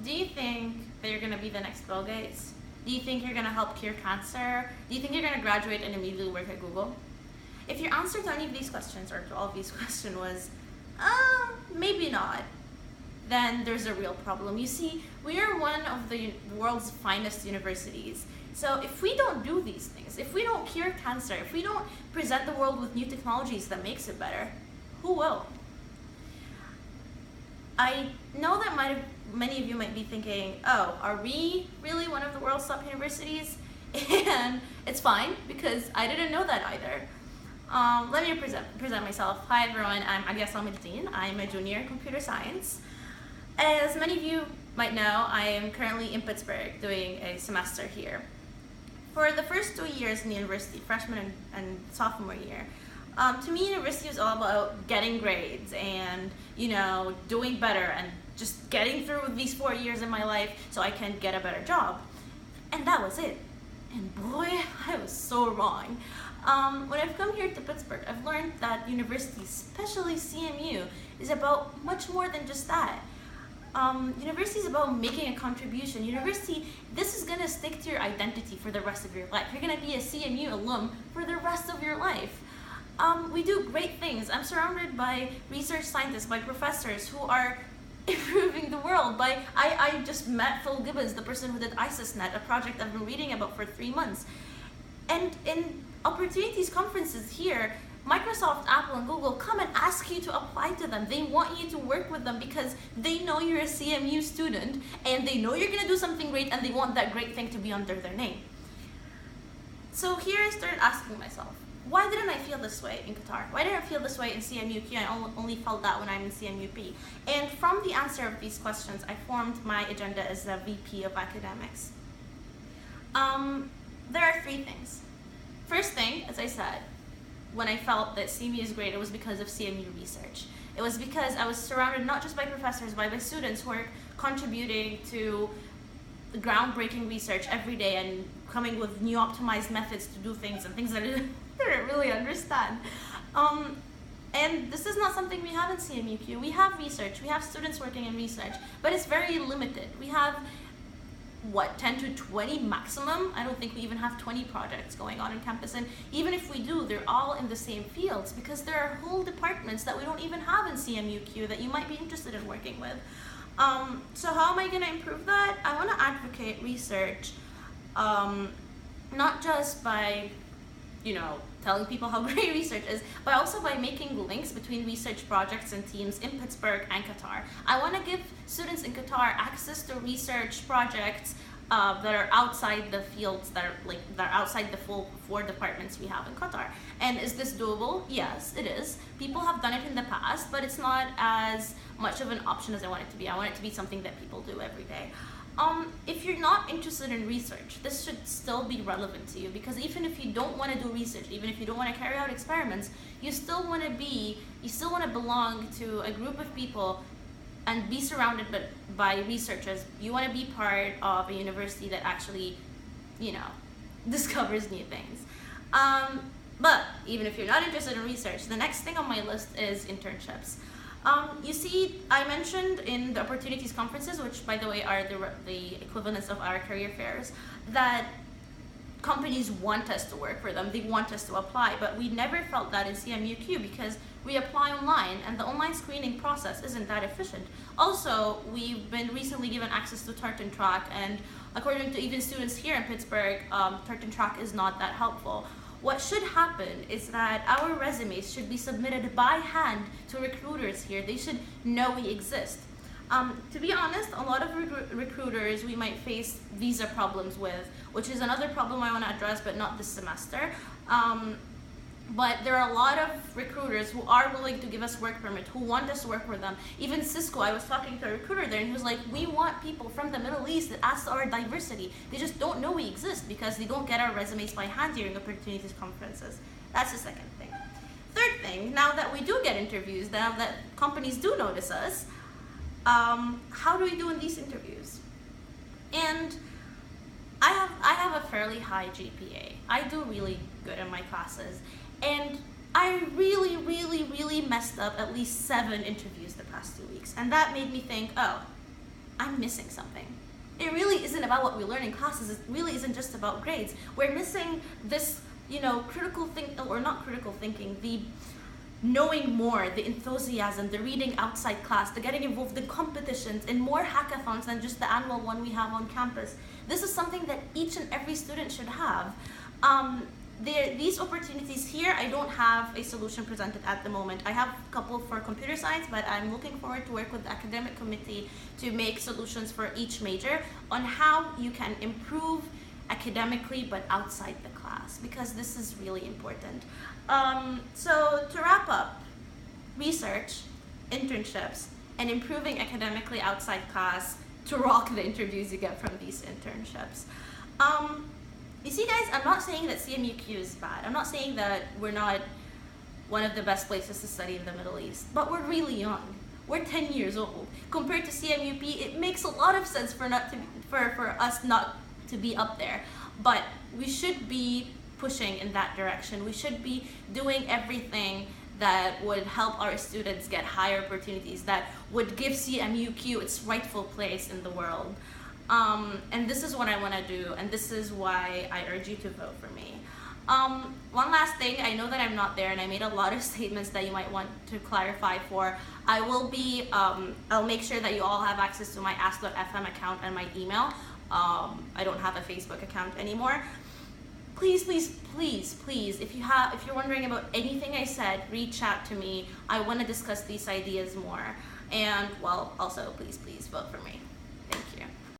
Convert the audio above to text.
do you think that you're going to be the next Bill Gates? Do you think you're going to help cure cancer? Do you think you're going to graduate and immediately work at Google? If your answer to any of these questions, or to all of these questions, was, maybe not, then there's a real problem. You see, we are one of the world's finest universities. So if we don't do these things, if we don't cure cancer, if we don't present the world with new technologies that makes it better, who will? I know that many of you might be thinking, oh, are we really one of the world's top universities? And it's fine, because I didn't know that either. Let me present myself. Hi everyone, I'm Aliaa Essameldin. I'm a junior in computer science. As many of you might know, I am currently in Pittsburgh doing a semester here. For the first 2 years in the university, freshman and sophomore year, to me, university was all about getting grades and, doing better and just getting through these 4 years in my life so I can get a better job. And that was it. And boy, I was so wrong. When I've come here to Pittsburgh, I've learned that university, especially CMU, is about much more than just that. University is about making a contribution. University, this is going to stick to your identity for the rest of your life. You're going to be a CMU alum for the rest of your life. We do great things. I'm surrounded by research scientists, by professors who are improving the world. I just met Phil Gibbons, the person who did ISISnet, a project I've been reading about for 3 months. And in opportunities conferences here, Microsoft, Apple, and Google come and ask you to apply to them. They want you to work with them because they know you're a CMU student and they know you're going to do something great and they want that great thing to be under their name. So here I started asking myself, why didn't I feel this way in Qatar? Why didn't I feel this way in CMUQ? I only felt that when I'm in CMUP. And from the answer of these questions, I formed my agenda as the VP of Academics. There are 3 things. First thing, as I said, when I felt that CMU is great, it was because of CMU research. It was because I was surrounded not just by professors, but by students who are contributing to groundbreaking research every day and coming with new optimized methods to do things and things that I didn't really understand. And this is not something we have in CMUQ. We have research, we have students working in research, but it's very limited. We have 10 to 20 maximum. I don't think we even have 20 projects going on in campus, and even if we do, they're all in the same fields because there are whole departments that we don't even have in CMUQ that you might be interested in working with. So how am I going to improve that? I want to advocate research, not just by telling people how great research is, but also by making links between research projects and teams in Pittsburgh and Qatar. I want to give students in Qatar access to research projects that are outside the fields, that are outside the full 4 departments we have in Qatar. And is this doable? Yes, it is. People have done it in the past, but it's not as much of an option as I want it to be. I want it to be something that people do every day. If you're not interested in research, this should still be relevant to you, because even if you don't want to do research, even if you don't want to carry out experiments, you still want to belong to a group of people and be surrounded by researchers. You want to be part of a university that actually, discovers new things. But even if you're not interested in research, the next thing on my list is internships. You see, I mentioned in the opportunities conferences, which by the way are the equivalents of our career fairs, that companies want us to work for them, they want us to apply, but we never felt that in CMUQ because we apply online and the online screening process isn't that efficient. Also, we've been recently given access to Tartan Track, and according to even students here in Pittsburgh, Tartan Track is not that helpful. What should happen is that our resumes should be submitted by hand to recruiters here. They should know we exist. To be honest, a lot of recruiters we might face visa problems with, which is another problem I want to address, but not this semester. But there are a lot of recruiters who are willing to give us work permit, who want us to work for them. Even Cisco, I was talking to a recruiter there and he was like, we want people from the Middle East that adds to our diversity. They just don't know we exist because they don't get our resumes by hand during opportunities conferences. That's the second thing. Third thing, now that we do get interviews, now that companies do notice us, how do we do in these interviews? And I have a fairly high GPA. I do really good in my classes. And I really messed up at least 7 interviews the past 2 weeks. And that made me think, oh, I'm missing something. It really isn't about what we learn in classes. It really isn't just about grades. We're missing this, critical or not critical thinking, the knowing more, the enthusiasm, the reading outside class, the getting involved in competitions, in more hackathons than just the annual one we have on campus. This is something that each and every student should have. These opportunities here, I don't have a solution presented at the moment. I have a couple for computer science, but I'm looking forward to work with the academic committee to make solutions for each major on how you can improve academically but outside the class, because this is really important. So to wrap up, research, internships, and improving academically outside class to rock the interviews you get from these internships. You see, guys, I'm not saying that CMUQ is bad. I'm not saying that we're not one of the best places to study in the Middle East, but we're really young. We're 10 years old. Compared to CMUP, it makes a lot of sense for us not to be up there. But we should be pushing in that direction. We should be doing everything that would help our students get higher opportunities, that would give CMUQ its rightful place in the world. And this is what I want to do, and this is why I urge you to vote for me. One last thing, I know that I'm not there and I made a lot of statements that you might want to clarify for. I will be, I'll make sure that you all have access to my ask.fm account and my email. I don't have a Facebook account anymore. Please, please, please, please, if you're wondering about anything I said, reach out to me. I want to discuss these ideas more. And, well, also, please, please vote for me.